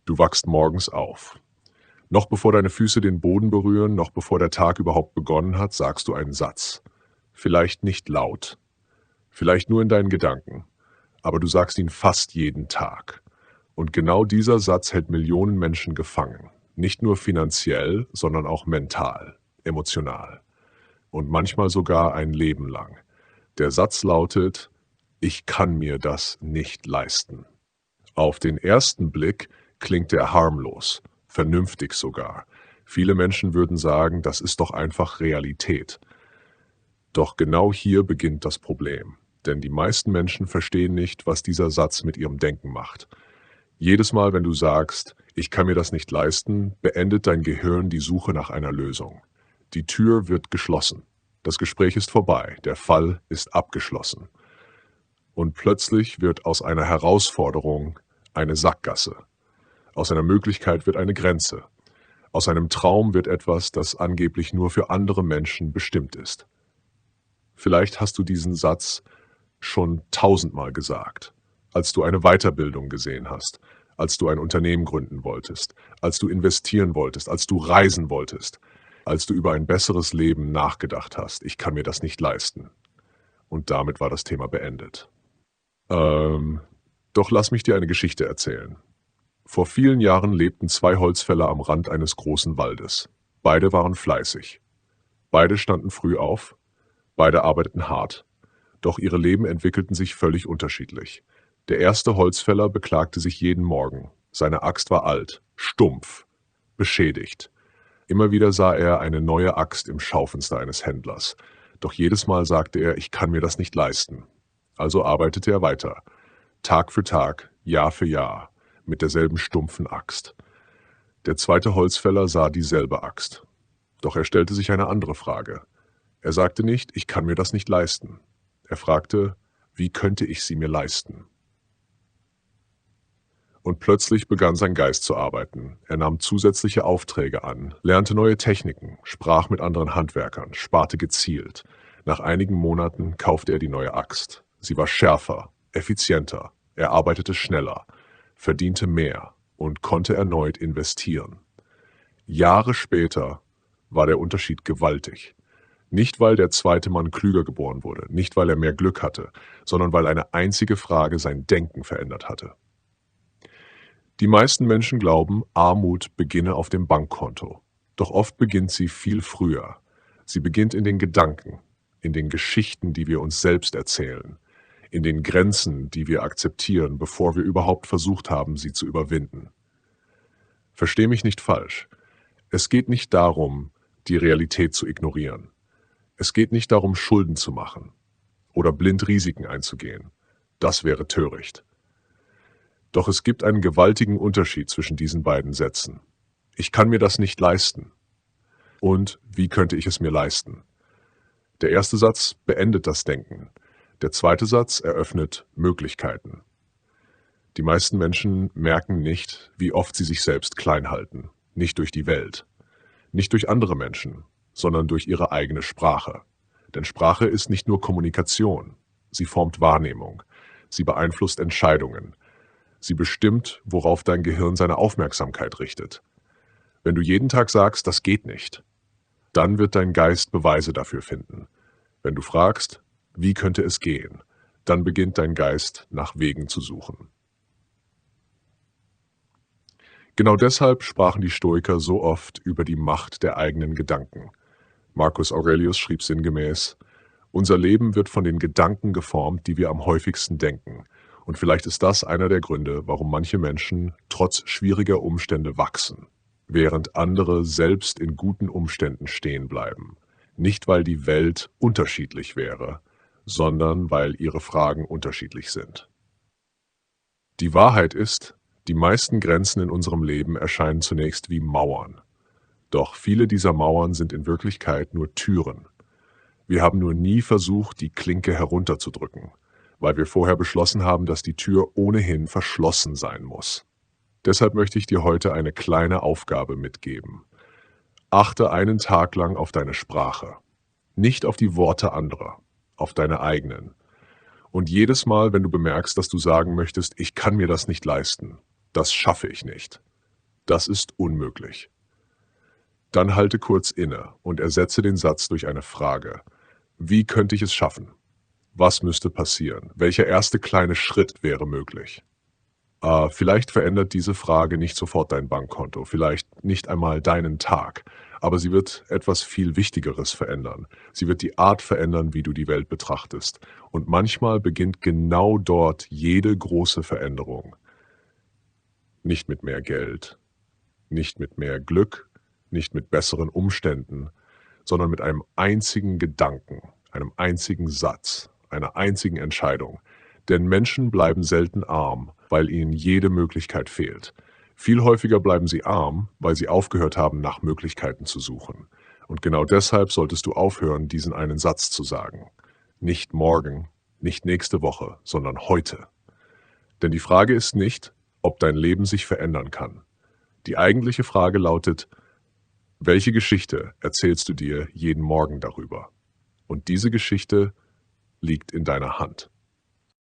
Du wachst morgens auf. Noch bevor deine Füße den Boden berühren, noch bevor der Tag überhaupt begonnen hat, sagst du einen Satz. Vielleicht nicht laut, vielleicht nur in deinen Gedanken, aber du sagst ihn fast jeden Tag. Und genau dieser Satz hält Millionen Menschen gefangen. Nicht nur finanziell, sondern auch mental, emotional und manchmal sogar ein Leben lang. Der Satz lautet: Ich kann mir das nicht leisten. Auf den ersten Blick klingt er harmlos, vernünftig sogar. Viele Menschen würden sagen, das ist doch einfach Realität. Doch genau hier beginnt das Problem. Denn die meisten Menschen verstehen nicht, was dieser Satz mit ihrem Denken macht. Jedes Mal, wenn du sagst, ich kann mir das nicht leisten, beendet dein Gehirn die Suche nach einer Lösung. Die Tür wird geschlossen. Das Gespräch ist vorbei. Der Fall ist abgeschlossen. Und plötzlich wird aus einer Herausforderung eine Sackgasse. Aus einer Möglichkeit wird eine Grenze. Aus einem Traum wird etwas, das angeblich nur für andere Menschen bestimmt ist. Vielleicht hast du diesen Satz schon 1000-mal gesagt, als du eine Weiterbildung gesehen hast, als du ein Unternehmen gründen wolltest, als du investieren wolltest, als du reisen wolltest, als du über ein besseres Leben nachgedacht hast. Ich kann mir das nicht leisten. Und damit war das Thema beendet. Doch lass mich dir eine Geschichte erzählen. Vor vielen Jahren lebten zwei Holzfäller am Rand eines großen Waldes. Beide waren fleißig. Beide standen früh auf. Beide arbeiteten hart. Doch ihre Leben entwickelten sich völlig unterschiedlich. Der erste Holzfäller beklagte sich jeden Morgen. Seine Axt war alt, stumpf, beschädigt. Immer wieder sah er eine neue Axt im Schaufenster eines Händlers. Doch jedes Mal sagte er, ich kann mir das nicht leisten. Also arbeitete er weiter. Tag für Tag, Jahr für Jahr, mit derselben stumpfen Axt. Der zweite Holzfäller sah dieselbe Axt. Doch er stellte sich eine andere Frage. Er sagte nicht, ich kann mir das nicht leisten. Er fragte, wie könnte ich sie mir leisten? Und plötzlich begann sein Geist zu arbeiten. Er nahm zusätzliche Aufträge an, lernte neue Techniken, sprach mit anderen Handwerkern, sparte gezielt. Nach einigen Monaten kaufte er die neue Axt. Sie war schärfer, effizienter, er arbeitete schneller, verdiente mehr und konnte erneut investieren. Jahre später war der Unterschied gewaltig. Nicht, weil der zweite Mann klüger geboren wurde, nicht, weil er mehr Glück hatte, sondern weil eine einzige Frage sein Denken verändert hatte. Die meisten Menschen glauben, Armut beginne auf dem Bankkonto. Doch oft beginnt sie viel früher. Sie beginnt in den Gedanken, in den Geschichten, die wir uns selbst erzählen, in den Grenzen, die wir akzeptieren, bevor wir überhaupt versucht haben, sie zu überwinden. Versteh mich nicht falsch. Es geht nicht darum, die Realität zu ignorieren. Es geht nicht darum, Schulden zu machen oder blind Risiken einzugehen. Das wäre töricht. Doch es gibt einen gewaltigen Unterschied zwischen diesen beiden Sätzen. Ich kann mir das nicht leisten. Und wie könnte ich es mir leisten? Der erste Satz beendet das Denken. Der zweite Satz eröffnet Möglichkeiten. Die meisten Menschen merken nicht, wie oft sie sich selbst klein halten. Nicht durch die Welt, nicht durch andere Menschen, sondern durch ihre eigene Sprache. Denn Sprache ist nicht nur Kommunikation. Sie formt Wahrnehmung. Sie beeinflusst Entscheidungen. Sie bestimmt, worauf dein Gehirn seine Aufmerksamkeit richtet. Wenn du jeden Tag sagst, das geht nicht, dann wird dein Geist Beweise dafür finden. Wenn du fragst, wie könnte es gehen, dann beginnt dein Geist nach Wegen zu suchen. Genau deshalb sprachen die Stoiker so oft über die Macht der eigenen Gedanken. Marcus Aurelius schrieb sinngemäß: Unser Leben wird von den Gedanken geformt, die wir am häufigsten denken. Und vielleicht ist das einer der Gründe, warum manche Menschen trotz schwieriger Umstände wachsen, während andere selbst in guten Umständen stehen bleiben. Nicht, weil die Welt unterschiedlich wäre, sondern weil ihre Fragen unterschiedlich sind. Die Wahrheit ist, die meisten Grenzen in unserem Leben erscheinen zunächst wie Mauern. Doch viele dieser Mauern sind in Wirklichkeit nur Türen. Wir haben nur nie versucht, die Klinke herunterzudrücken, weil wir vorher beschlossen haben, dass die Tür ohnehin verschlossen sein muss. Deshalb möchte ich dir heute eine kleine Aufgabe mitgeben. Achte einen Tag lang auf deine Sprache, nicht auf die Worte anderer, auf deine eigenen. Und jedes Mal, wenn du bemerkst, dass du sagen möchtest, ich kann mir das nicht leisten, das schaffe ich nicht, Das ist unmöglich. Dann halte kurz inne und ersetze den Satz durch eine Frage. Wie könnte ich es schaffen? Was müsste passieren? Welcher erste kleine Schritt wäre möglich? Vielleicht verändert diese Frage nicht sofort dein Bankkonto, vielleicht nicht einmal deinen Tag, aber sie wird etwas viel Wichtigeres verändern. Sie wird die Art verändern, wie du die Welt betrachtest. Und manchmal beginnt genau dort jede große Veränderung. Nicht mit mehr Geld, nicht mit mehr Glück, nicht mit besseren Umständen, sondern mit einem einzigen Gedanken, einem einzigen Satz, einer einzigen Entscheidung. Denn Menschen bleiben selten arm, weil ihnen jede Möglichkeit fehlt. Viel häufiger bleiben sie arm, weil sie aufgehört haben, nach Möglichkeiten zu suchen. Und genau deshalb solltest du aufhören, diesen einen Satz zu sagen. Nicht morgen, nicht nächste Woche, sondern heute. Denn die Frage ist nicht, ob dein Leben sich verändern kann. Die eigentliche Frage lautet, welche Geschichte erzählst du dir jeden Morgen darüber? Und diese Geschichte liegt in deiner Hand.